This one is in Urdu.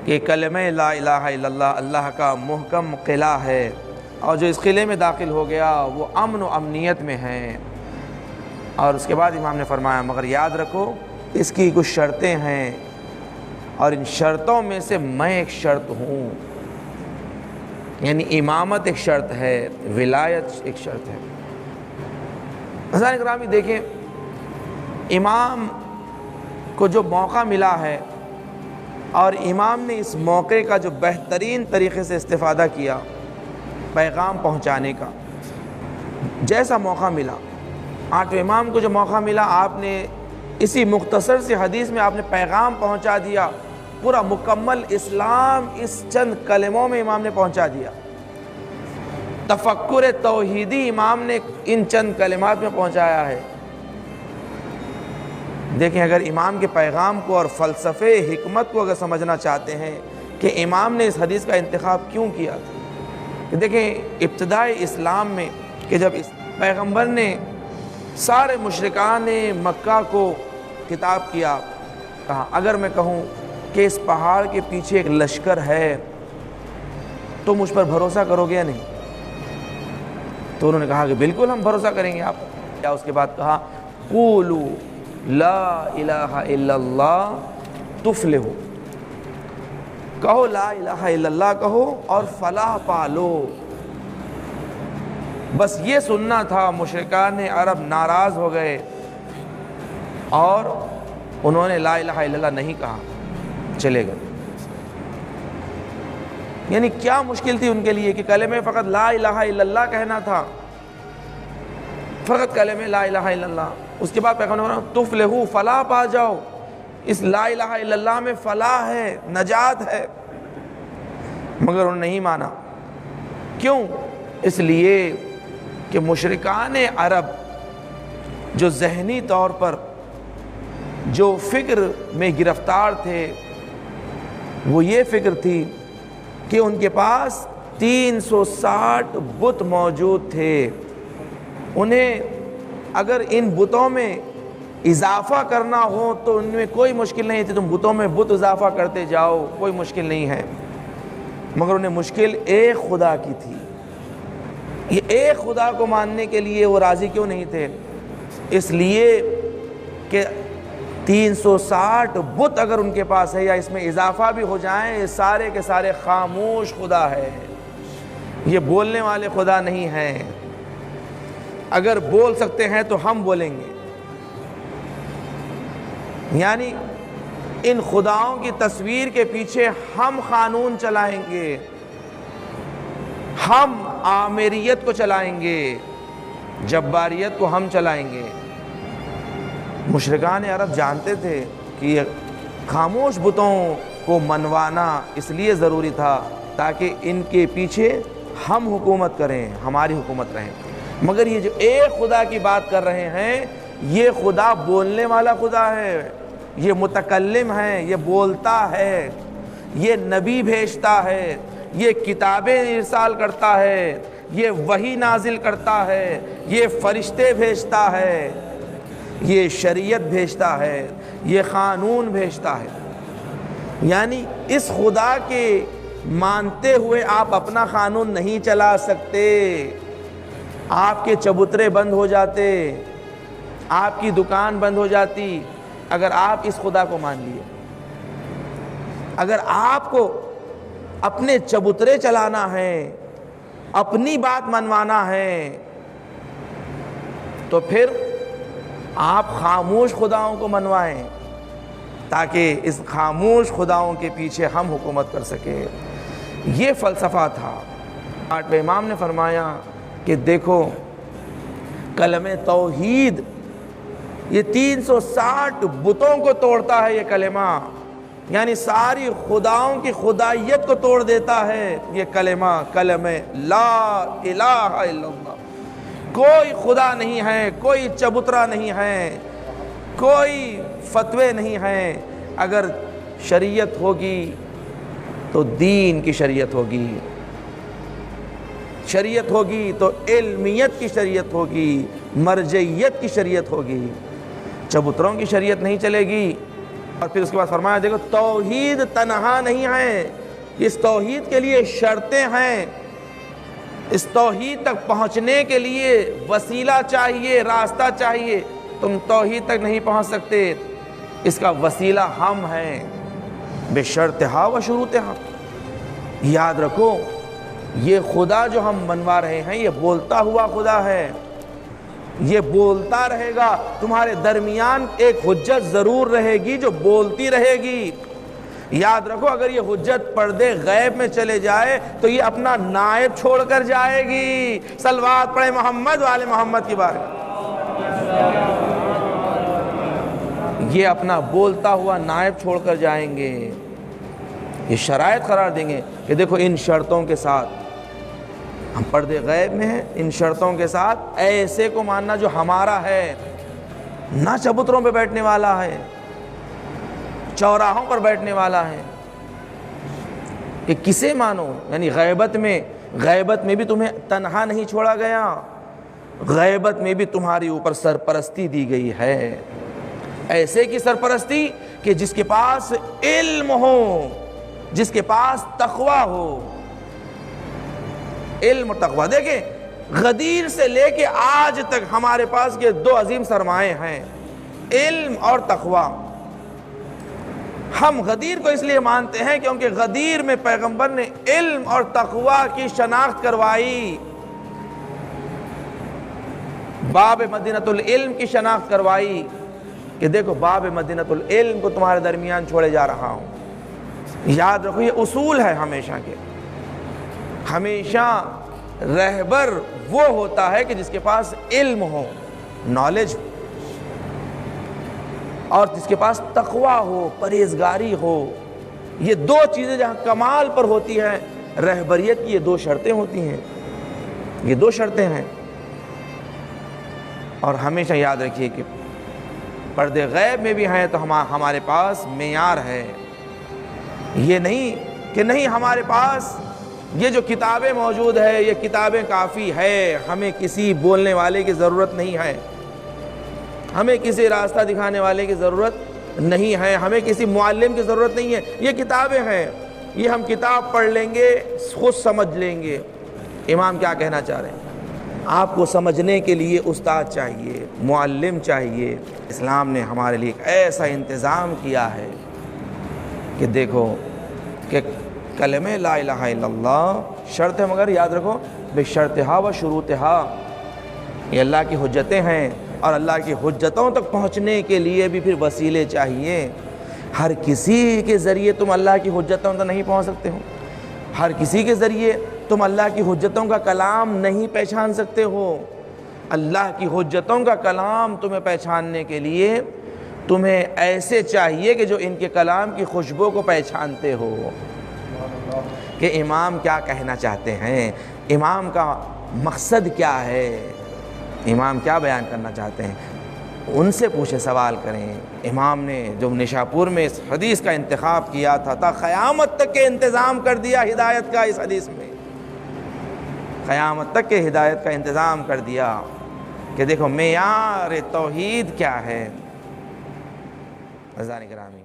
کہ کلمہ لا الہ الا اللہ اللہ کا محکم قلعہ ہے، اور جو اس قلعے میں داخل ہو گیا وہ امن و امنیت میں ہے۔ اور اس کے بعد امام نے فرمایا مگر یاد رکھو اس کی کچھ شرطیں ہیں، اور ان شرطوں میں سے میں ایک شرط ہوں، یعنی امامت ایک شرط ہے، ولایت ایک شرط ہے۔ حضرات گرامی دیکھیں، امام کو جو موقع ملا ہے اور امام نے اس موقع کا جو بہترین طریقے سے استفادہ کیا پیغام پہنچانے کا، جیسا موقع ملا، آٹھ امام کو جو موقع ملا آپ نے اسی مختصر سی حدیث میں آپ نے پیغام پہنچا دیا، پورا مکمل اسلام اس چند کلموں میں امام نے پہنچا دیا۔ تفکر توحیدی امام نے ان چند کلمات میں پہنچایا ہے۔ دیکھیں اگر امام کے پیغام کو اور فلسفے حکمت کو اگر سمجھنا چاہتے ہیں کہ امام نے اس حدیث کا انتخاب کیوں کیا تھا، کہ دیکھیں ابتدائی اسلام میں کہ جب اس پیغمبر نے سارے مشرکان مکہ کو خطاب کیا، کہا اگر میں کہوں کہ اس پہاڑ کے پیچھے ایک لشکر ہے تو مجھ پر بھروسہ کرو گے یا نہیں؟ تو انہوں نے کہا کہ بالکل ہم بھروسہ کریں گے آپ۔ کیا اس کے بعد کہا قولوا لا الہ الا اللہ تفلحوا، کہو لا الہ الا اللہ کہو اور فلاح پالو۔ بس یہ سننا تھا، مشرکان عرب ناراض ہو گئے اور انہوں نے لا الہ الا اللہ نہیں کہا، چلے گئے۔ یعنی کیا مشکل تھی ان کے لیے کہ کلمہ فقط لا الہ الا اللہ کہنا تھا، فقط کلمہ لا الہ الا اللہ۔ اس کے بعد پیغمبر نے فرمایا تفلحوا، فلاح پا جاؤ، اس لا الہ الا اللہ میں فلاح ہے، نجات ہے۔ مگر انہوں نے نہیں مانا۔ کیوں؟ اس لیے کہ مشرکان عرب جو ذہنی طور پر جو فکر میں گرفتار تھے وہ یہ فکر تھی کہ ان کے پاس 360 بت موجود تھے، انہیں اگر ان بتوں میں اضافہ کرنا ہو تو ان میں کوئی مشکل نہیں تھی، تم بتوں میں بت اضافہ کرتے جاؤ، کوئی مشکل نہیں ہے۔ مگر انہیں مشکل ایک خدا کی تھی۔ یہ ایک خدا کو ماننے کے لیے وہ راضی کیوں نہیں تھے؟ اس لیے کہ 360 بت اگر ان کے پاس ہے یا اس میں اضافہ بھی ہو جائیں، یہ سارے کے سارے خاموش خدا ہے، یہ بولنے والے خدا نہیں ہیں۔ اگر بول سکتے ہیں تو ہم بولیں گے، یعنی ان خداؤں کی تصویر کے پیچھے ہم قانون چلائیں گے، ہم آمریت کو چلائیں گے، جباریت کو ہم چلائیں گے۔ مشرکان عرب جانتے تھے کہ یہ خاموش بتوں کو منوانا اس لیے ضروری تھا تاکہ ان کے پیچھے ہم حکومت کریں، ہماری حکومت رہیں۔ مگر یہ جو ایک خدا کی بات کر رہے ہیں، یہ خدا بولنے والا خدا ہے، یہ متکلم ہے، یہ بولتا ہے، یہ نبی بھیجتا ہے، یہ کتابیں ارسال کرتا ہے، یہ وحی نازل کرتا ہے، یہ فرشتے بھیجتا ہے، یہ شریعت بھیجتا ہے، یہ قانون بھیجتا ہے۔ یعنی اس خدا کے مانتے ہوئے آپ اپنا قانون نہیں چلا سکتے، آپ کے چبوترے بند ہو جاتے، آپ کی دکان بند ہو جاتی اگر آپ اس خدا کو مان لیے۔ اگر آپ کو اپنے چبوترے چلانا ہے، اپنی بات منوانا ہے، تو پھر آپ خاموش خداؤں کو منوائیں تاکہ اس خاموش خداؤں کے پیچھے ہم حکومت کر سکیں۔ یہ فلسفہ تھا۔ آٹھویں امام نے فرمایا کہ دیکھو کلمہ توحید یہ 360 بتوں کو توڑتا ہے، یہ کلمہ یعنی ساری خداؤں کی خدائیت کو توڑ دیتا ہے یہ کلمہ لا الہ الا اللہ۔ کوئی خدا نہیں ہے، کوئی چبوترا نہیں ہے، کوئی فتوے نہیں ہیں۔ اگر شریعت ہوگی تو دین کی شریعت ہوگی، شریعت ہوگی تو علمیت کی شریعت ہوگی، مرجعیت کی شریعت ہوگی۔ چبوتروں کی شریعت نہیں چلے گی اور پھر اس کے بعد فرمایا دیکھو توحید تنہا نہیں ہے، اس توحید کے لیے شرطیں ہیں، اس توحید تک پہنچنے کے لیے وسیلہ چاہیے، راستہ چاہیے، تم توحید تک نہیں پہنچ سکتے، اس کا وسیلہ ہم ہیں، بشرطہا و شروطہا۔ یاد رکھو یہ خدا جو ہم منوا رہے ہیں یہ بولتا ہوا خدا ہے، یہ بولتا رہے گا، تمہارے درمیان ایک حجت ضرور رہے گی جو بولتی رہے گی۔ یاد رکھو اگر یہ حجت پردے غیب میں چلے جائے تو یہ اپنا نائب چھوڑ کر جائے گی۔ صلوات پڑھے محمد والے محمد کی بارگاہ، یہ اپنا بولتا ہوا نائب چھوڑ کر جائیں گے، یہ شرائط قرار دیں گے کہ دیکھو ان شرطوں کے ساتھ ہم پردے غیب میں ہیں، ان شرطوں کے ساتھ ایسے کو ماننا جو ہمارا ہے، نہ چبوتروں پہ بیٹھنے والا ہے، چوراہوں پر بیٹھنے والا ہے، کہ کسے مانو؟ یعنی غیبت میں بھی تمہیں تنہا نہیں چھوڑا گیا، غیبت میں بھی تمہاری اوپر سرپرستی دی گئی ہے، ایسے کی سرپرستی کہ جس کے پاس علم ہو، جس کے پاس تقوی ہو، علم اور تقوی۔ دیکھیں غدیر سے لے کے آج تک ہمارے پاس یہ دو عظیم سرمائے ہیں، علم اور تقوی۔ ہم غدیر کو اس لیے مانتے ہیں کیونکہ غدیر میں پیغمبر نے علم اور تقوی کی شناخت کروائی، باب مدینۃ العلم کی شناخت کروائی کہ دیکھو باب مدینۃ العلم کو تمہارے درمیان چھوڑے جا رہا ہوں۔ یاد رکھو یہ اصول ہے ہمیشہ کے، ہمیشہ رہبر وہ ہوتا ہے کہ جس کے پاس علم ہو، نالج، اور جس کے پاس تقوی ہو، پرہیزگاری ہو۔ یہ دو چیزیں جہاں کمال پر ہوتی ہیں، رہبریت کی یہ دو شرطیں ہوتی ہیں، یہ دو شرطیں ہیں۔ اور ہمیشہ یاد رکھیے کہ پردے غیب میں بھی ہیں تو ہمارے پاس معیار ہے، یہ نہیں کہ نہیں ہمارے پاس یہ جو کتابیں موجود ہے یہ کتابیں کافی ہے، ہمیں کسی بولنے والے کی ضرورت نہیں ہے، ہمیں کسی راستہ دکھانے والے کی ضرورت نہیں ہے، ہمیں کسی معلم کی ضرورت نہیں ہے، یہ کتابیں ہیں، یہ ہم کتاب پڑھ لیں گے، خود سمجھ لیں گے۔ امام کیا کہنا چاہ رہے ہیں؟ آپ کو سمجھنے کے لیے استاد چاہیے، معلم چاہیے۔ اسلام نے ہمارے لیے ایک ایسا انتظام کیا ہے کہ دیکھو کہ کلمہ لا الہ الا اللہ شرط ہے، مگر یاد رکھو بشرطہا و شروطہا، یہ اللہ کی حجتیں ہیں، اور اللہ کی حجتوں تک پہنچنے کے لیے بھی پھر وسیلے چاہیے۔ ہر کسی کے ذریعے تم اللہ کی حجتوں تک نہیں پہنچ سکتے ہو، ہر کسی کے ذریعے تم اللہ کی حجتوں کا کلام نہیں پہچان سکتے ہو۔ اللہ کی حجتوں کا کلام تمہیں پہچاننے کے لیے تمہیں ایسے چاہیے کہ جو ان کے کلام کی خوشبو کو پہچانتے ہو، کہ امام کیا کہنا چاہتے ہیں، امام کا مقصد کیا ہے، امام کیا بیان کرنا چاہتے ہیں، ان سے پوچھے، سوال کریں۔ امام نے جو نشاپور میں اس حدیث کا انتخاب کیا تھا، تا قیامت تک کے انتظام کر دیا ہدایت کا، اس حدیث میں قیامت تک کے ہدایت کا انتظام کر دیا کہ دیکھو معیار توحید کیا ہے۔ عزیزان گرامی،